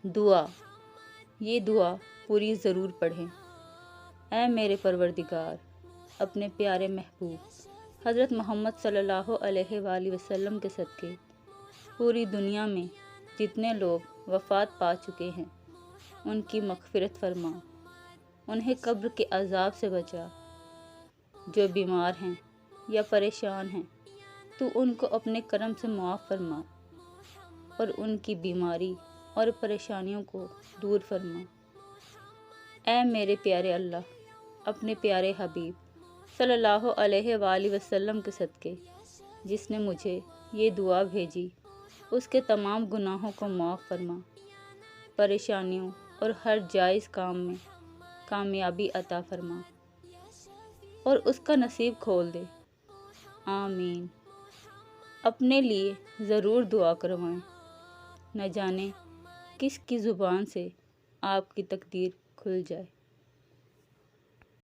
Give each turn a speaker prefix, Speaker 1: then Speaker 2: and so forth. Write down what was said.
Speaker 1: دعا، یہ دعا پوری ضرور پڑھیں۔ اے میرے پروردگار، اپنے پیارے محبوب حضرت محمد صلی اللہ علیہ وآلہ وسلم کے صدقے پوری دنیا میں جتنے لوگ وفات پا چکے ہیں ان کی مغفرت فرما، انہیں قبر کے عذاب سے بچا۔ جو بیمار ہیں یا پریشان ہیں تو ان کو اپنے کرم سے معاف فرما اور ان کی بیماری اور پریشانیوں کو دور فرما۔ اے میرے پیارے اللہ، اپنے پیارے حبیب صلی اللہ علیہ وآلہ وسلم کے صدقے جس نے مجھے یہ دعا بھیجی اس کے تمام گناہوں کو معاف فرما، پریشانیوں اور ہر جائز کام میں کامیابی عطا فرما اور اس کا نصیب کھول دے، آمین۔ اپنے لیے ضرور دعا کروائیں، نہ جانے کس کی زبان سے آپ کی تقدیر کھل جائے۔